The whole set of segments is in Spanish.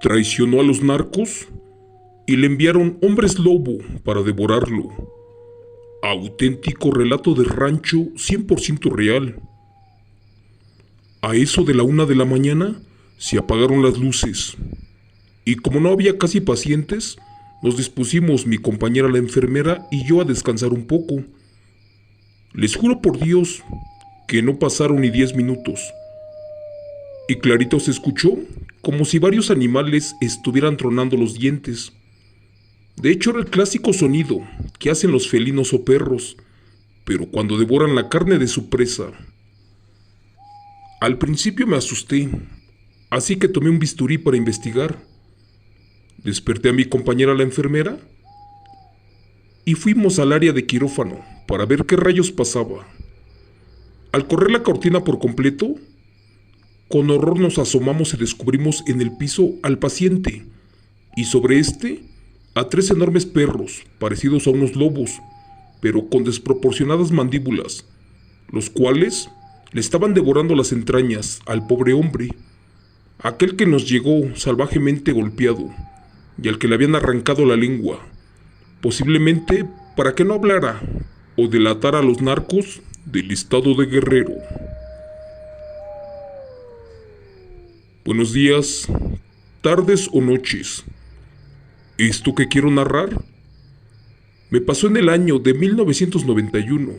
Traicionó a los narcos y le enviaron hombres lobo para devorarlo. Auténtico relato de rancho 100% real. A eso de la 1 de la mañana se apagaron las luces y como no había casi pacientes, nos dispusimos mi compañera la enfermera y yo a descansar un poco. Les juro por Dios que no pasaron ni 10 minutos y clarito se escuchó como si varios animales estuvieran tronando los dientes. De hecho era el clásico sonido que hacen los felinos o perros, pero cuando devoran la carne de su presa. Al principio me asusté, así que tomé un bisturí para investigar. Desperté a mi compañera la enfermera y fuimos al área de quirófano para ver qué rayos pasaba. Al correr la cortina por completo, con horror nos asomamos y descubrimos en el piso al paciente y sobre este a 3 enormes perros parecidos a unos lobos, pero con desproporcionadas mandíbulas, los cuales le estaban devorando las entrañas al pobre hombre, aquel que nos llegó salvajemente golpeado y al que le habían arrancado la lengua, posiblemente para que no hablara o delatara a los narcos del estado de Guerrero. Buenos días, tardes o noches. Esto que quiero narrar me pasó en el año de 1991,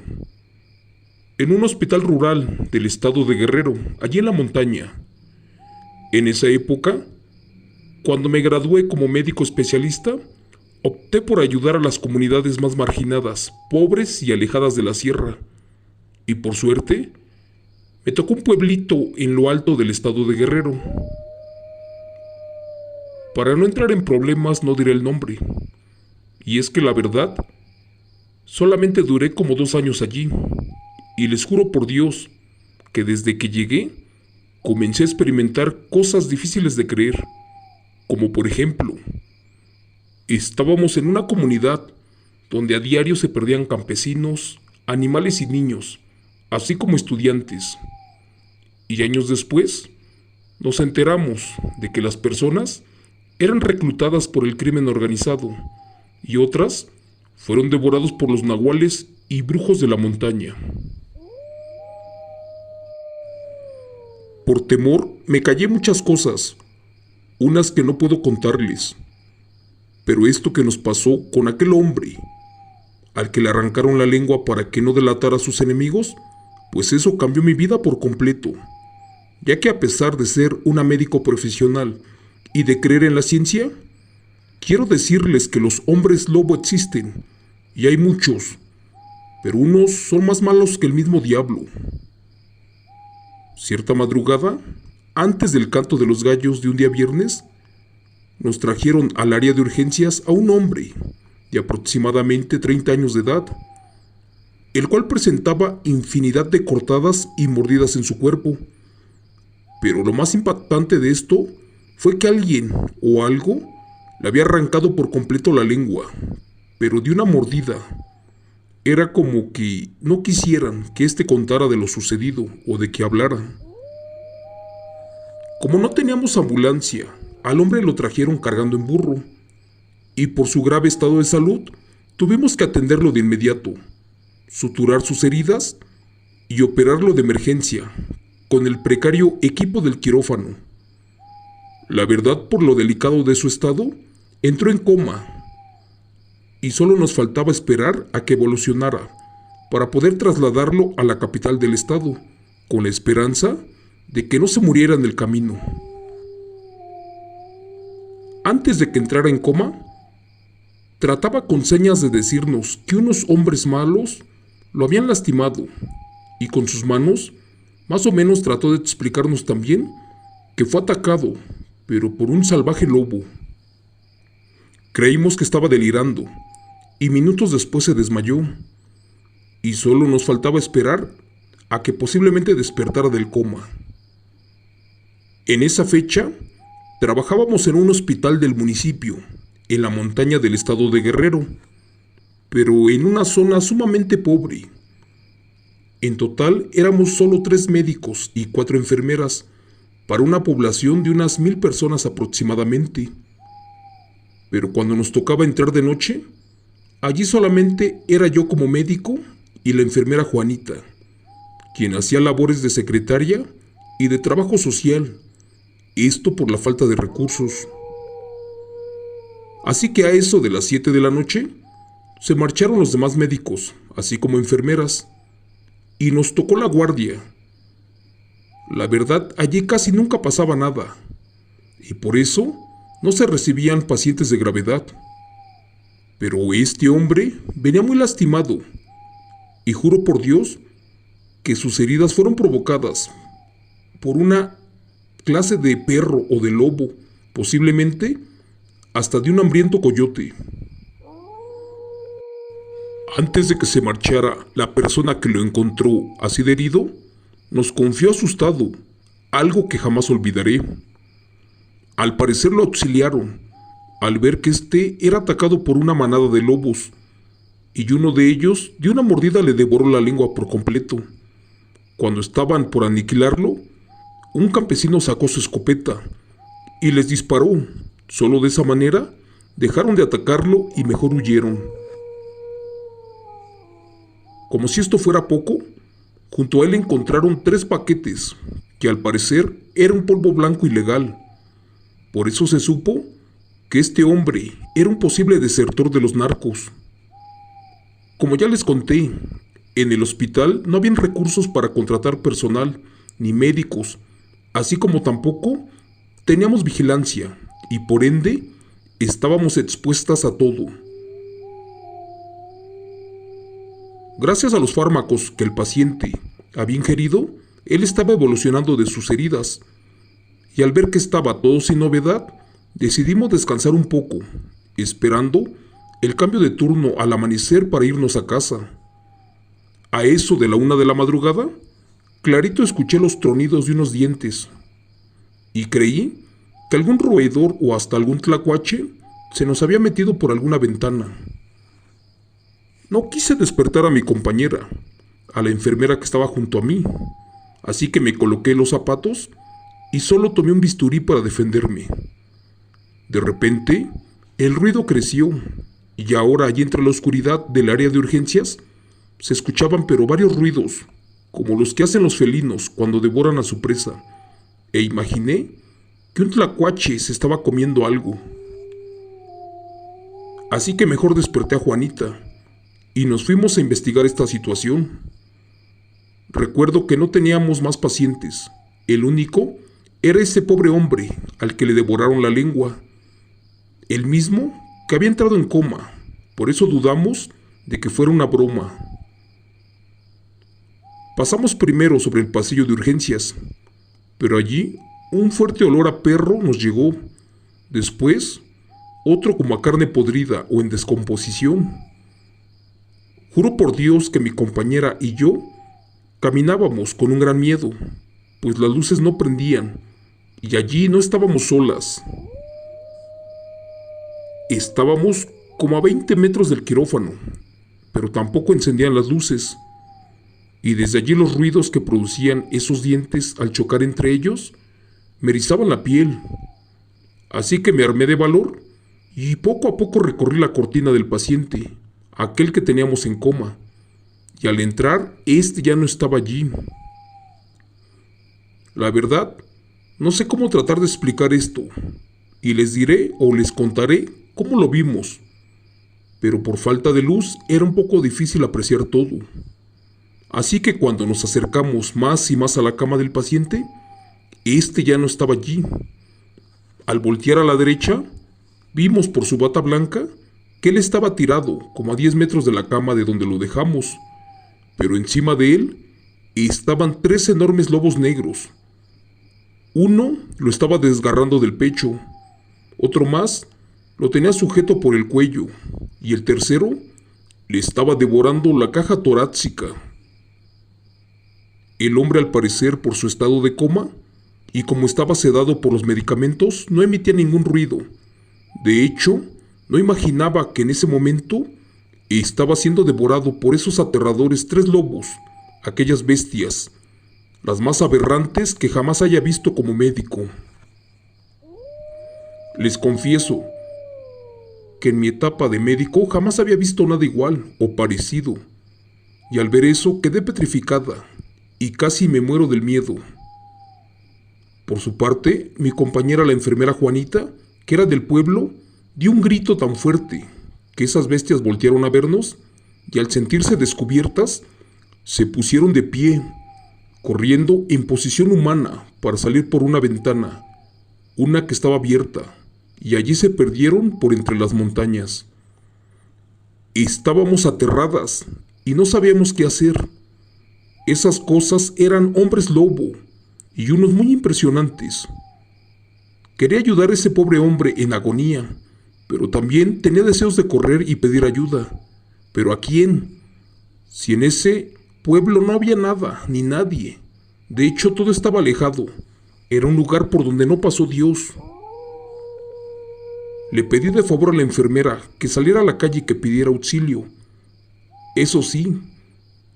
en un hospital rural del estado de Guerrero, allí en la montaña. En esa época, cuando me gradué como médico especialista, opté por ayudar a las comunidades más marginadas, pobres y alejadas de la sierra. Y por suerte, me tocó un pueblito en lo alto del estado de Guerrero. Para no entrar en problemas no diré el nombre. Y es que la verdad, solamente duré como 2 años allí. Y les juro por Dios que desde que llegué, comencé a experimentar cosas difíciles de creer. Como por ejemplo, estábamos en una comunidad donde a diario se perdían campesinos, animales y niños, así como estudiantes. Y años después, nos enteramos de que las personas eran reclutadas por el crimen organizado y otras fueron devorados por los nahuales y brujos de la montaña. Por temor me callé muchas cosas, unas que no puedo contarles, pero esto que nos pasó con aquel hombre, al que le arrancaron la lengua para que no delatara a sus enemigos, pues eso cambió mi vida por completo, ya que a pesar de ser una médico profesional y de creer en la ciencia, quiero decirles que los hombres lobo existen, y hay muchos, pero unos son más malos que el mismo diablo. Cierta madrugada, antes del canto de los gallos de un día viernes, nos trajeron al área de urgencias a un hombre de aproximadamente 30 años de edad, el cual presentaba infinidad de cortadas y mordidas en su cuerpo. Pero lo más impactante de esto fue que alguien o algo le había arrancado por completo la lengua, pero de una mordida. Era como que no quisieran que éste contara de lo sucedido o de que hablara. Como no teníamos ambulancia, al hombre lo trajeron cargando en burro, y por su grave estado de salud, tuvimos que atenderlo de inmediato, suturar sus heridas y operarlo de emergencia, con el precario equipo del quirófano. La verdad, por lo delicado de su estado, entró en coma, y solo nos faltaba esperar a que evolucionara, para poder trasladarlo a la capital del estado, con la esperanza de que no se muriera en el camino. Antes de que entrara en coma, trataba con señas de decirnos que unos hombres malos lo habían lastimado, y con sus manos, más o menos trató de explicarnos también que fue atacado, pero por un salvaje lobo. Creímos que estaba delirando, y minutos después se desmayó, y solo nos faltaba esperar a que posiblemente despertara del coma. En esa fecha, trabajábamos en un hospital del municipio, en la montaña del estado de Guerrero, pero en una zona sumamente pobre. En total éramos solo 3 médicos y 4 enfermeras, para una población de unas 1000 personas aproximadamente. Pero cuando nos tocaba entrar de noche, allí solamente era yo como médico y la enfermera Juanita, quien hacía labores de secretaria y de trabajo social, esto por la falta de recursos. Así que a eso de las 7 de la noche, se marcharon los demás médicos, así como enfermeras, y nos tocó la guardia. La verdad, allí casi nunca pasaba nada, y por eso no se recibían pacientes de gravedad. Pero este hombre venía muy lastimado, y juro por Dios que sus heridas fueron provocadas por una clase de perro o de lobo, posiblemente hasta de un hambriento coyote. Antes de que se marchara, la persona que lo encontró así de herido, nos confió asustado, algo que jamás olvidaré. Al parecer lo auxiliaron, al ver que éste era atacado por una manada de lobos, y uno de ellos de una mordida le devoró la lengua por completo. Cuando estaban por aniquilarlo, un campesino sacó su escopeta y les disparó. Solo de esa manera dejaron de atacarlo y mejor huyeron. Como si esto fuera poco, junto a él encontraron 3 paquetes, que al parecer era un polvo blanco ilegal. Por eso se supo que este hombre era un posible desertor de los narcos. Como ya les conté, en el hospital no habían recursos para contratar personal, ni médicos, así como tampoco teníamos vigilancia, y por ende estábamos expuestas a todo. Gracias a los fármacos que el paciente había ingerido, él estaba evolucionando de sus heridas, y al ver que estaba todo sin novedad, decidimos descansar un poco, esperando el cambio de turno al amanecer para irnos a casa. A eso de la 1 de la madrugada, clarito escuché los tronidos de unos dientes, y creí que algún roedor o hasta algún tlacuache se nos había metido por alguna ventana. No quise despertar a mi compañera, a la enfermera que estaba junto a mí, así que me coloqué los zapatos y solo tomé un bisturí para defenderme. De repente, el ruido creció, y ahora allí entre la oscuridad del área de urgencias se escuchaban pero varios ruidos, como los que hacen los felinos cuando devoran a su presa, e imaginé que un tlacuache se estaba comiendo algo. Así que mejor desperté a Juanita, y nos fuimos a investigar esta situación. Recuerdo que no teníamos más pacientes, el único era ese pobre hombre al que le devoraron la lengua, el mismo que había entrado en coma, por eso dudamos de que fuera una broma. Pasamos primero sobre el pasillo de urgencias, pero allí un fuerte olor a perro nos llegó, después otro como a carne podrida o en descomposición. Juro por Dios que mi compañera y yo caminábamos con un gran miedo, pues las luces no prendían, y allí no estábamos solas. Estábamos como a 20 metros del quirófano, pero tampoco encendían las luces, y desde allí los ruidos que producían esos dientes al chocar entre ellos me erizaban la piel. Así que me armé de valor y poco a poco recorrí la cortina del paciente, aquel que teníamos en coma, y al entrar, este ya no estaba allí. La verdad, no sé cómo tratar de explicar esto, y les diré o les contaré cómo lo vimos, pero por falta de luz era un poco difícil apreciar todo. Así que cuando nos acercamos más y más a la cama del paciente, este ya no estaba allí. Al voltear a la derecha, vimos por su bata blanca que él estaba tirado como a 10 metros de la cama de donde lo dejamos, pero encima de él estaban 3 enormes lobos negros. Uno lo estaba desgarrando del pecho, otro más lo tenía sujeto por el cuello, y el tercero le estaba devorando la caja torácica. El hombre, al parecer por su estado de coma, y como estaba sedado por los medicamentos, no emitía ningún ruido. De hecho, no imaginaba que en ese momento estaba siendo devorado por esos aterradores 3 lobos, aquellas bestias, las más aberrantes que jamás haya visto como médico. Les confieso que en mi etapa de médico jamás había visto nada igual o parecido, y al ver eso quedé petrificada y casi me muero del miedo. Por su parte, mi compañera la enfermera Juanita, que era del pueblo, dio un grito tan fuerte que esas bestias voltearon a vernos y al sentirse descubiertas, se pusieron de pie, corriendo en posición humana para salir por una ventana, una que estaba abierta, y allí se perdieron por entre las montañas. Estábamos aterradas y no sabíamos qué hacer. Esas cosas eran hombres lobo y unos muy impresionantes. Quería ayudar a ese pobre hombre en agonía, pero también tenía deseos de correr y pedir ayuda. ¿Pero a quién? Si en ese pueblo no había nada, ni nadie. De hecho, todo estaba alejado. Era un lugar por donde no pasó Dios. Le pedí de favor a la enfermera que saliera a la calle y que pidiera auxilio. Eso sí,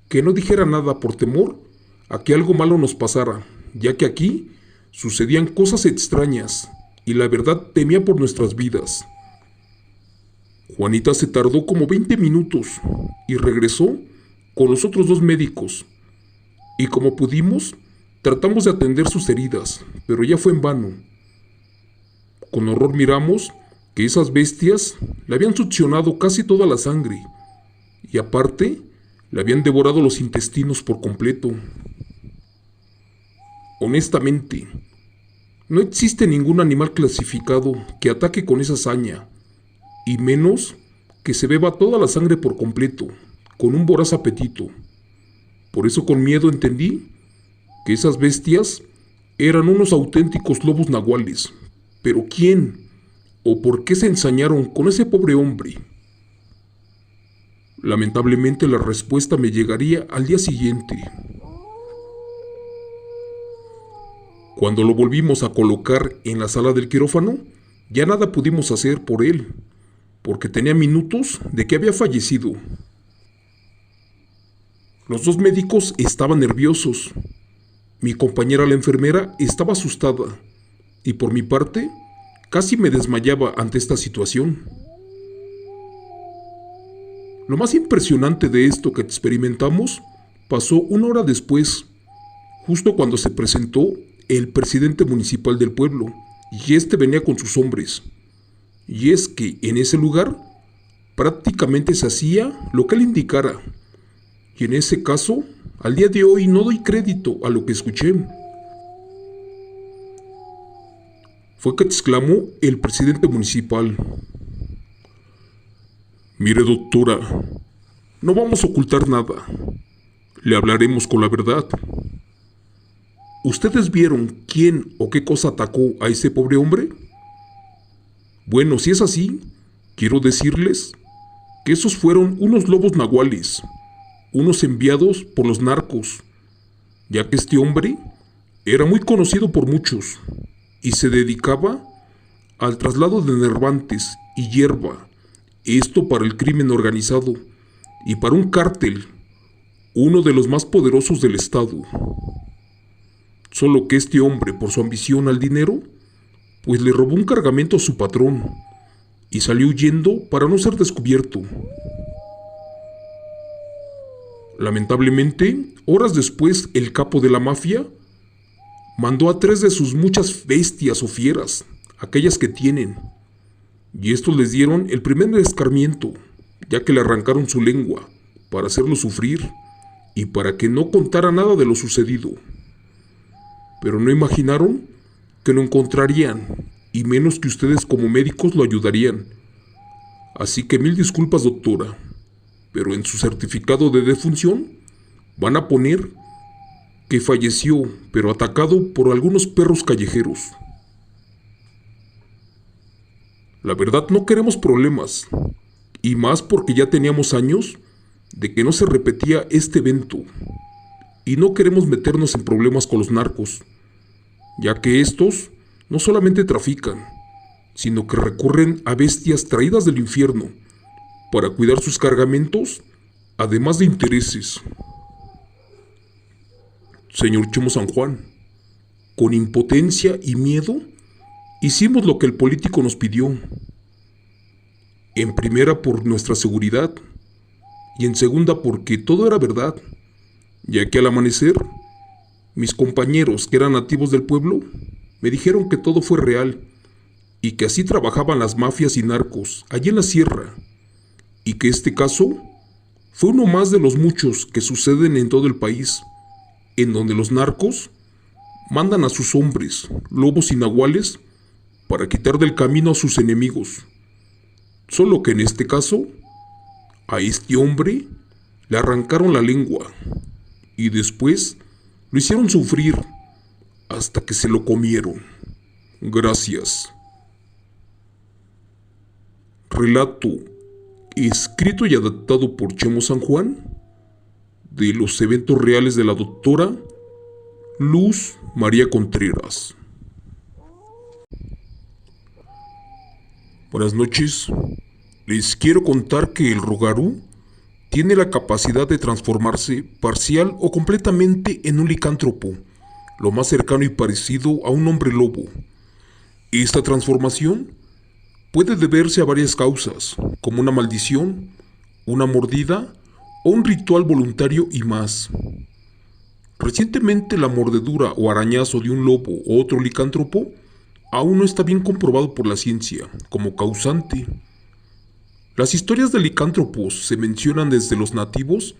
que no dijera nada por temor a que algo malo nos pasara, ya que aquí sucedían cosas extrañas y la verdad temía por nuestras vidas. Juanita se tardó como 20 minutos y regresó con los otros 2 médicos. Y como pudimos, tratamos de atender sus heridas, pero ya fue en vano. Con horror miramos que esas bestias le habían succionado casi toda la sangre y aparte le habían devorado los intestinos por completo. Honestamente, no existe ningún animal clasificado que ataque con esa hazaña, y menos que se beba toda la sangre por completo, con un voraz apetito. Por eso con miedo entendí que esas bestias eran unos auténticos lobos nahuales. ¿Pero quién o por qué se ensañaron con ese pobre hombre? Lamentablemente la respuesta me llegaría al día siguiente. Cuando lo volvimos a colocar en la sala del quirófano, ya nada pudimos hacer por él, porque tenía minutos de que había fallecido. Los 2 médicos estaban nerviosos. Mi compañera la enfermera estaba asustada, y por mi parte, casi me desmayaba ante esta situación. Lo más impresionante de esto que experimentamos pasó 1 hora después, justo cuando se presentó el presidente municipal del pueblo, y este venía con sus hombres. Y es que en ese lugar prácticamente se hacía lo que él indicara. Y en ese caso, al día de hoy no doy crédito a lo que escuché. Fue que exclamó el presidente municipal: «Mire, doctora, no vamos a ocultar nada. Le hablaremos con la verdad. ¿Ustedes vieron quién o qué cosa atacó a ese pobre hombre? Bueno, si es así, quiero decirles que esos fueron unos lobos nahuales, unos enviados por los narcos, ya que este hombre era muy conocido por muchos y se dedicaba al traslado de nervantes y hierba, esto para el crimen organizado y para un cártel, uno de los más poderosos del estado. Solo que este hombre, por su ambición al dinero, pues le robó un cargamento a su patrón y salió huyendo para no ser descubierto. Lamentablemente, horas después, el capo de la mafia mandó a 3 de sus muchas bestias o fieras, aquellas que tienen, y estos les dieron el primer escarmiento, ya que le arrancaron su lengua para hacerlo sufrir y para que no contara nada de lo sucedido. Pero no imaginaron que lo encontrarían, y menos que ustedes como médicos lo ayudarían. Así que 1000 disculpas, doctora, pero en su certificado de defunción van a poner que falleció, pero atacado por algunos perros callejeros. La verdad, no queremos problemas, y más porque ya teníamos años de que no se repetía este evento, y no queremos meternos en problemas con los narcos, ya que estos no solamente trafican, sino que recurren a bestias traídas del infierno para cuidar sus cargamentos, además de intereses. señor Chemo San Juan. Con impotencia y miedo, hicimos lo que el político nos pidió. En primera por nuestra seguridad y en segunda porque todo era verdad, ya que al amanecer, mis compañeros que eran nativos del pueblo me dijeron que todo fue real y que así trabajaban las mafias y narcos allí en la sierra, y que este caso fue uno más de los muchos que suceden en todo el país, en donde los narcos mandan a sus hombres, lobos y nahuales, para quitar del camino a sus enemigos. Solo que en este caso, a este hombre le arrancaron la lengua y después lo hicieron sufrir hasta que se lo comieron. Gracias. Relato escrito y adaptado por Chemo San Juan de los eventos reales de la doctora Luz María Contreras. Buenas noches. Les quiero contar que el Rougarou tiene la capacidad de transformarse parcial o completamente en un licántropo, lo más cercano y parecido a un hombre lobo. Esta transformación puede deberse a varias causas, como una maldición, una mordida o un ritual voluntario y más. Recientemente la mordedura o arañazo de un lobo o otro licántropo aún no está bien comprobado por la ciencia como causante. Las historias de licántropos se mencionan desde los nativos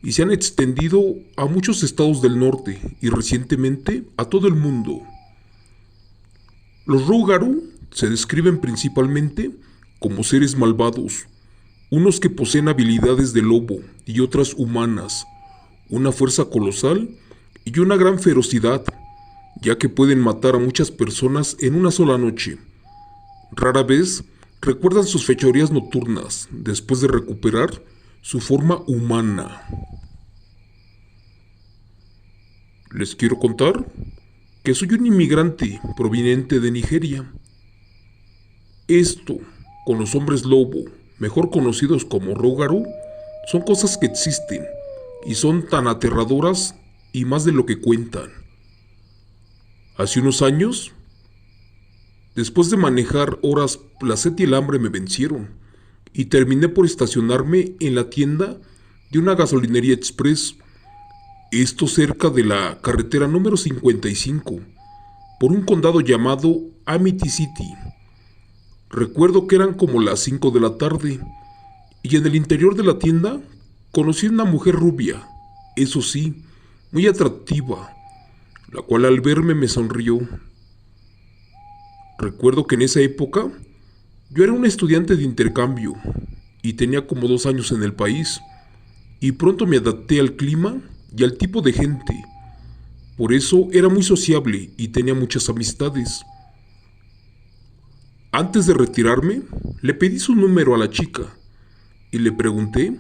y se han extendido a muchos estados del norte y recientemente a todo el mundo. Los Rougarou se describen principalmente como seres malvados, unos que poseen habilidades de lobo y otras humanas, una fuerza colosal y una gran ferocidad, ya que pueden matar a muchas personas en una sola noche. Rara vez recuerdan sus fechorías nocturnas después de recuperar su forma humana. Les quiero contar que soy un inmigrante proveniente de Nigeria. Esto, con los hombres lobo, mejor conocidos como Rougarou, son cosas que existen y son tan aterradoras y más de lo que cuentan. Hace unos años, después de manejar horas, la sed y el hambre me vencieron y terminé por estacionarme en la tienda de una gasolinería express, esto cerca de la carretera número 55, por un condado llamado Amity City. Recuerdo que eran como las 5 de la tarde y en el interior de la tienda conocí a una mujer rubia, eso sí, muy atractiva, la cual al verme me sonrió. Recuerdo que en esa época yo era un estudiante de intercambio y tenía como 2 años en el país y pronto me adapté al clima y al tipo de gente. Por eso era muy sociable y tenía muchas amistades. Antes de retirarme, le pedí su número a la chica y le pregunté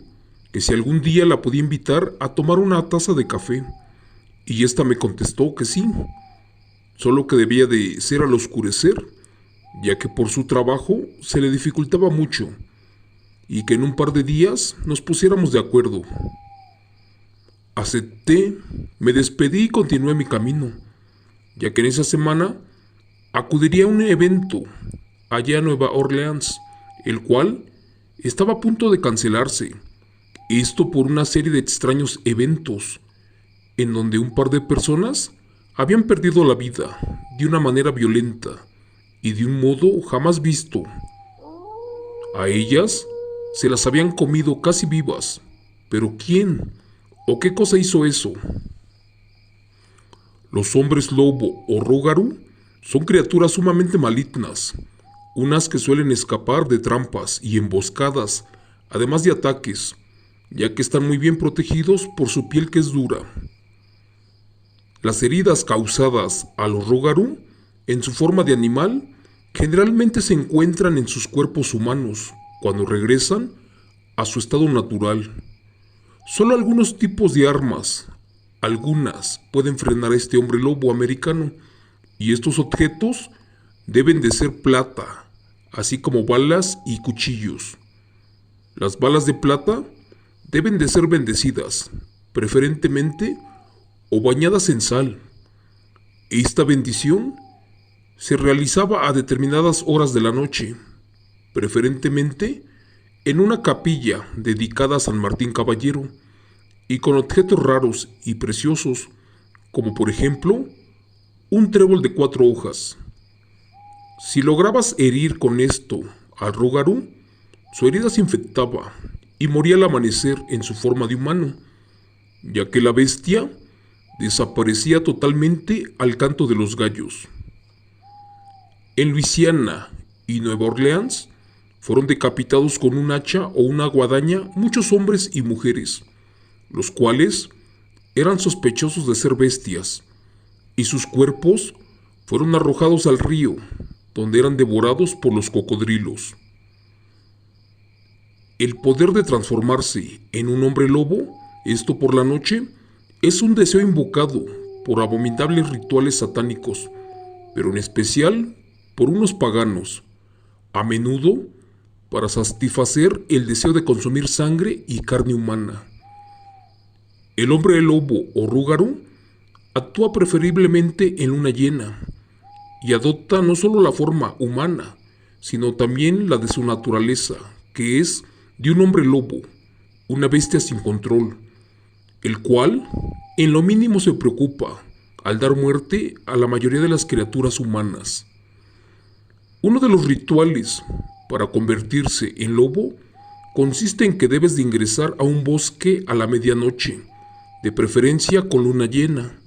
que si algún día la podía invitar a tomar una taza de café, y esta me contestó que sí, solo que debía de ser al oscurecer, ya que por su trabajo se le dificultaba mucho, y que en un par de días nos pusiéramos de acuerdo. Acepté, me despedí y continué mi camino, ya que en esa semana acudiría a un evento allá en Nueva Orleans, el cual estaba a punto de cancelarse, esto por una serie de extraños eventos, en donde un par de personas habían perdido la vida de una manera violenta y de un modo jamás visto. A ellas se las habían comido casi vivas, pero ¿quién o qué cosa hizo eso? Los hombres lobo o Rougarou son criaturas sumamente malignas, unas que suelen escapar de trampas y emboscadas, además de ataques, ya que están muy bien protegidos por su piel que es dura. Las heridas causadas a los Rougarou en su forma de animal generalmente se encuentran en sus cuerpos humanos cuando regresan a su estado natural. Solo algunos tipos de armas, algunas, pueden frenar a este hombre lobo americano, y estos objetos deben de ser plata, así como balas y cuchillos. Las balas de plata deben de ser bendecidas, preferentemente o bañadas en sal. Esta bendición se realizaba a determinadas horas de la noche, preferentemente en una capilla dedicada a San Martín Caballero y con objetos raros y preciosos, como por ejemplo un trébol de 4 hojas. Si lograbas herir con esto al Rougarou, su herida se infectaba y moría al amanecer en su forma de humano, ya que la bestia desaparecía totalmente al canto de los gallos. En Luisiana y Nueva Orleans fueron decapitados con un hacha o una guadaña muchos hombres y mujeres, los cuales eran sospechosos de ser bestias, y sus cuerpos fueron arrojados al río, donde eran devorados por los cocodrilos. El poder de transformarse en un hombre lobo, esto por la noche, es un deseo invocado por abominables rituales satánicos, pero en especial por unos paganos, a menudo para satisfacer el deseo de consumir sangre y carne humana. El hombre lobo o Rougarou actúa preferiblemente en luna llena y adopta no solo la forma humana, sino también la de su naturaleza, que es de un hombre lobo, una bestia sin control, el cual en lo mínimo se preocupa al dar muerte a la mayoría de las criaturas humanas. Uno de los rituales para convertirse en lobo consiste en que debes de ingresar a un bosque a la medianoche, de preferencia con luna llena.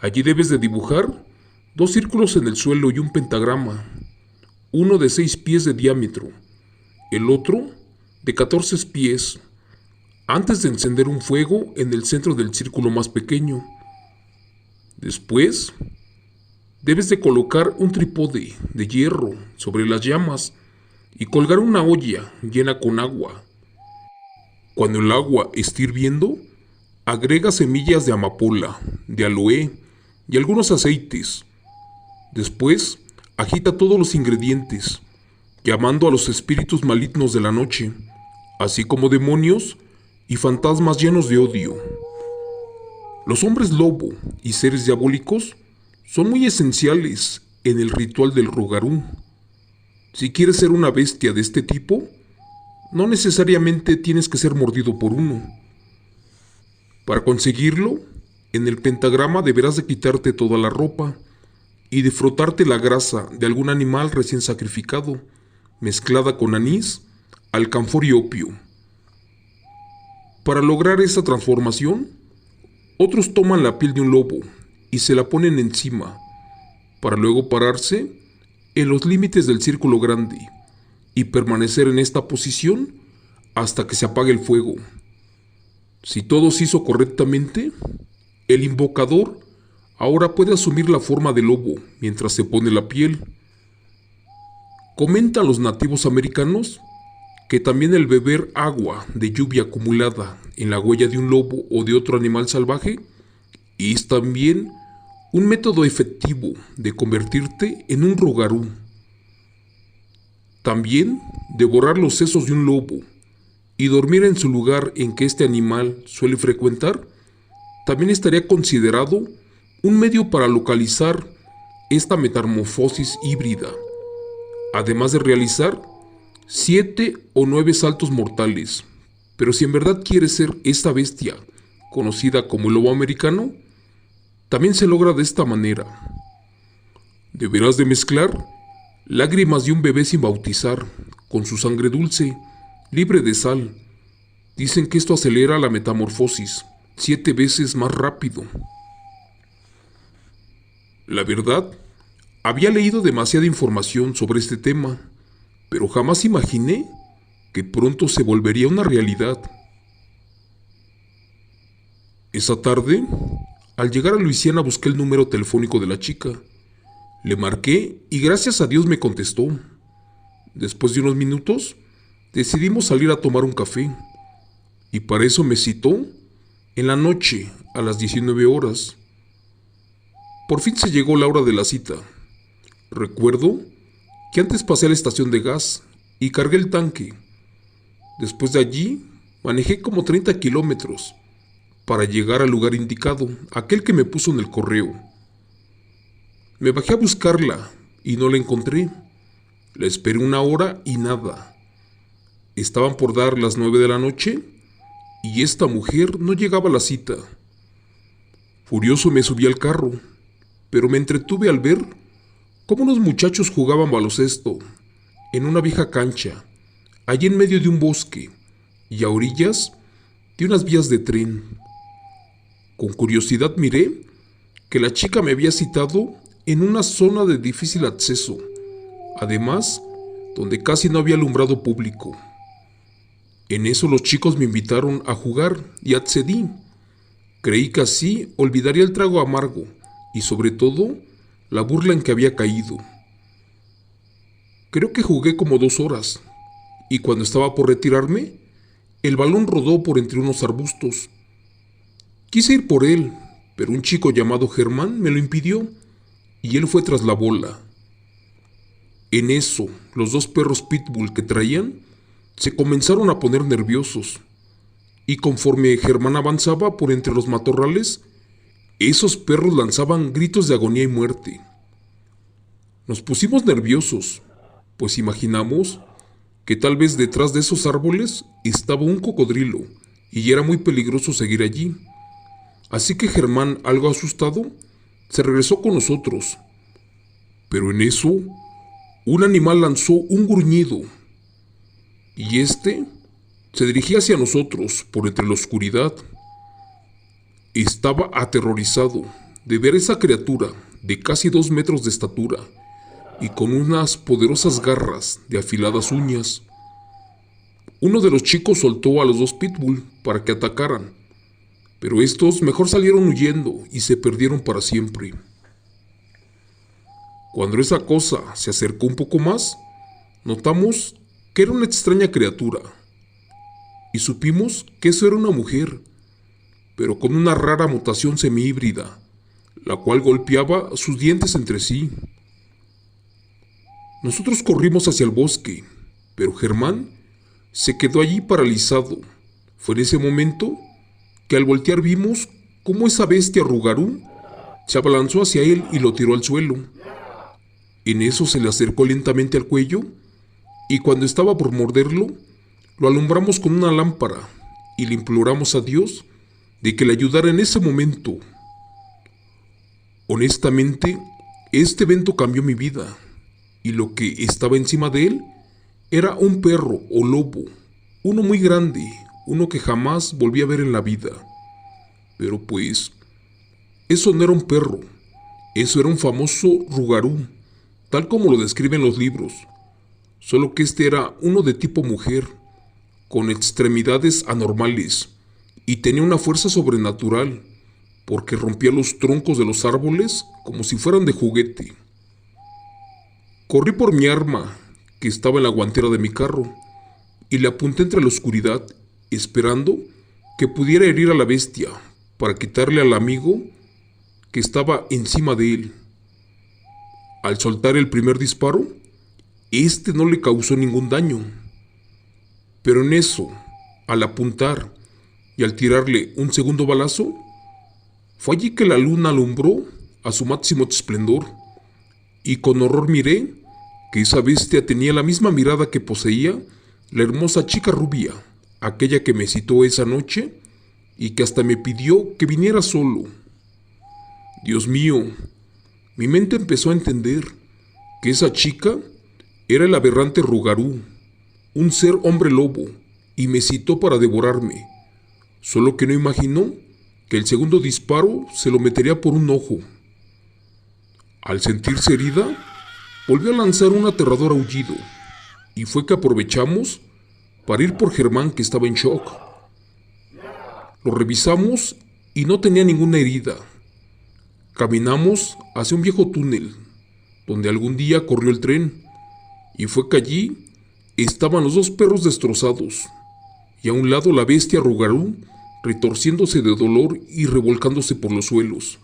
Allí debes de dibujar 2 círculos en el suelo y un pentagrama, uno de 6 pies de diámetro, el otro de 14 pies, antes de encender un fuego en el centro del círculo más pequeño. Después, debes de colocar un trípode de hierro sobre las llamas y colgar una olla llena con agua. Cuando el agua esté hirviendo, agrega semillas de amapola, de aloe y algunos aceites. Después, agita todos los ingredientes, llamando a los espíritus malignos de la noche, así como demonios y fantasmas llenos de odio. Los hombres lobo y seres diabólicos son muy esenciales en el ritual del Rougarou. Si quieres ser una bestia de este tipo, no necesariamente tienes que ser mordido por uno. Para conseguirlo, en el pentagrama deberás de quitarte toda la ropa y de frotarte la grasa de algún animal recién sacrificado, mezclada con anís, alcanfor y opio. Para lograr esta transformación, otros toman la piel de un lobo y se la ponen encima, para luego pararse en los límites del círculo grande y permanecer en esta posición hasta que se apague el fuego. Si todo se hizo correctamente, el invocador ahora puede asumir la forma de lobo mientras se pone la piel. Comentan los nativos americanos que también el beber agua de lluvia acumulada en la huella de un lobo o de otro animal salvaje es también un método efectivo de convertirte en un Rougarou. También devorar los sesos de un lobo y dormir en su lugar en que este animal suele frecuentar también estaría considerado un medio para localizar esta metamorfosis híbrida, además de realizar 7 o 9 saltos mortales. Pero si en verdad quieres ser esta bestia conocida como el lobo americano, también se logra de esta manera. Deberás de mezclar lágrimas de un bebé sin bautizar con su sangre dulce, libre de sal. Dicen que esto acelera la metamorfosis 7 veces más rápido. La verdad, había leído demasiada información sobre este tema, pero jamás imaginé que pronto se volvería una realidad. Esa tarde, al llegar a Luisiana busqué el número telefónico de la chica. Le marqué y gracias a Dios me contestó. Después de unos minutos, decidimos salir a tomar un café. Y para eso me citó en la noche a las 19 horas. Por fin se llegó la hora de la cita. Recuerdo que antes pasé a la estación de gas y cargué el tanque. Después de allí, manejé como 30 kilómetros, para llegar al lugar indicado, aquel que me puso en el correo. Me bajé a buscarla y no la encontré. La esperé 1 hora y nada. Estaban por dar las 9 de la noche y esta mujer no llegaba a la cita. Furioso me subí al carro, pero me entretuve al ver cómo unos muchachos jugaban baloncesto en una vieja cancha, allí en medio de un bosque y a orillas de unas vías de tren. Con curiosidad miré que la chica me había citado en una zona de difícil acceso, además donde casi no había alumbrado público. En eso los chicos me invitaron a jugar y accedí. Creí que así olvidaría el trago amargo y sobre todo la burla en que había caído. Creo que jugué como 2 horas y cuando estaba por retirarme, el balón rodó por entre unos arbustos. Quise ir por él, pero un chico llamado Germán me lo impidió y él fue tras la bola. En eso, los 2 perros pitbull que traían se comenzaron a poner nerviosos y conforme Germán avanzaba por entre los matorrales, esos perros lanzaban gritos de agonía y muerte. Nos pusimos nerviosos, pues imaginamos que tal vez detrás de esos árboles estaba un cocodrilo y era muy peligroso seguir allí. Así que Germán, algo asustado, se regresó con nosotros. Pero en eso, un animal lanzó un gruñido y este se dirigía hacia nosotros por entre la oscuridad. Estaba aterrorizado de ver esa criatura de casi 2 metros de estatura y con unas poderosas garras de afiladas uñas. Uno de los chicos soltó a los 2 pitbull para que atacaran, pero estos mejor salieron huyendo y se perdieron para siempre. Cuando esa cosa se acercó un poco más, notamos que era una extraña criatura y supimos que eso era una mujer, pero con una rara mutación semihíbrida, la cual golpeaba sus dientes entre sí. Nosotros corrimos hacia el bosque, pero Germán se quedó allí paralizado. Fue en ese momento que al voltear vimos cómo esa bestia Rugarú se abalanzó hacia él y lo tiró al suelo. En eso se le acercó lentamente al cuello y cuando estaba por morderlo, lo alumbramos con una lámpara y le imploramos a Dios de que le ayudara en ese momento. Honestamente, este evento cambió mi vida y lo que estaba encima de él era un perro o lobo, uno muy grande, uno que jamás volví a ver en la vida. Pero pues, eso no era un perro, eso era un famoso Rugarú, tal como lo describen los libros, solo que este era uno de tipo mujer, con extremidades anormales, y tenía una fuerza sobrenatural, porque rompía los troncos de los árboles como si fueran de juguete. Corrí por mi arma, que estaba en la guantera de mi carro, y le apunté entre la oscuridad, esperando que pudiera herir a la bestia, para quitarle al amigo que estaba encima de él. Al soltar el primer disparo, este no le causó ningún daño. Pero en eso, al apuntar y al tirarle un segundo balazo, fue allí que la luna alumbró a su máximo esplendor, y con horror miré que esa bestia tenía la misma mirada que poseía la hermosa chica rubia, aquella que me citó esa noche y que hasta me pidió que viniera solo. Dios mío, mi mente empezó a entender que esa chica era el aberrante Rugarú, un ser hombre lobo, y me citó para devorarme, solo que no imaginó que el segundo disparo se lo metería por un ojo. Al sentirse herida, volvió a lanzar un aterrador aullido, y fue que aprovechamos para ir por Germán, que estaba en shock. Lo revisamos y no tenía ninguna herida. Caminamos hacia un viejo túnel, donde algún día corrió el tren, y fue que allí estaban los 2 perros destrozados, y a un lado la bestia Rugarú, retorciéndose de dolor y revolcándose por los suelos.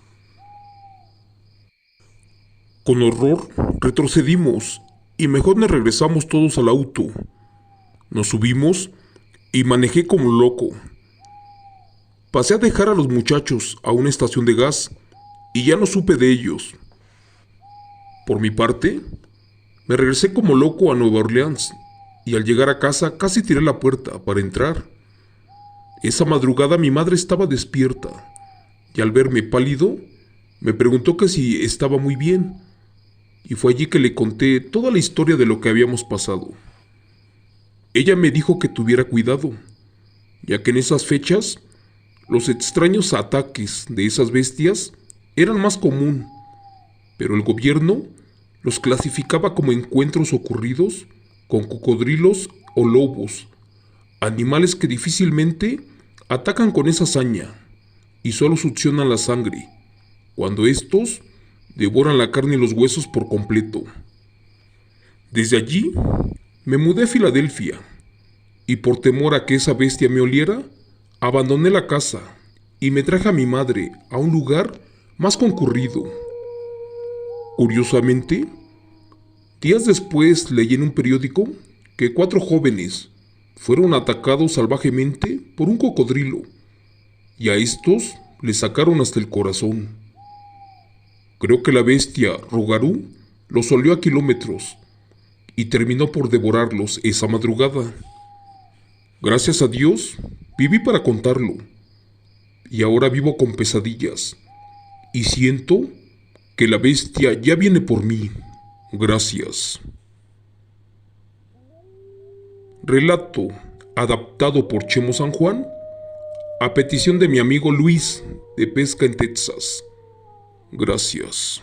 Con horror retrocedimos y mejor nos regresamos todos al auto. Nos subimos y manejé como loco. Pasé a dejar a los muchachos a una estación de gas y ya no supe de ellos. Por mi parte, me regresé como loco a Nueva Orleans y al llegar a casa casi tiré la puerta para entrar. Esa madrugada mi madre estaba despierta y al verme pálido me preguntó que si estaba muy bien, y fue allí que le conté toda la historia de lo que habíamos pasado. Ella me dijo que tuviera cuidado, ya que en esas fechas los extraños ataques de esas bestias eran más común, pero el gobierno los clasificaba como encuentros ocurridos con cocodrilos o lobos, animales que difícilmente atacan con esa hazaña y solo succionan la sangre, cuando estos devoran la carne y los huesos por completo. Desde allí me mudé a Filadelfia y por temor a que esa bestia me oliera, abandoné la casa y me traje a mi madre a un lugar más concurrido. Curiosamente, días después leí en un periódico que 4 jóvenes fueron atacados salvajemente por un cocodrilo y a estos les sacaron hasta el corazón. Creo que la bestia Rougarou los olió a kilómetros y terminó por devorarlos esa madrugada. Gracias a Dios, viví para contarlo y ahora vivo con pesadillas y siento que la bestia ya viene por mí. Gracias. Relato adaptado por Chemo San Juan a petición de mi amigo Luis de Pesca en Texas. Gracias.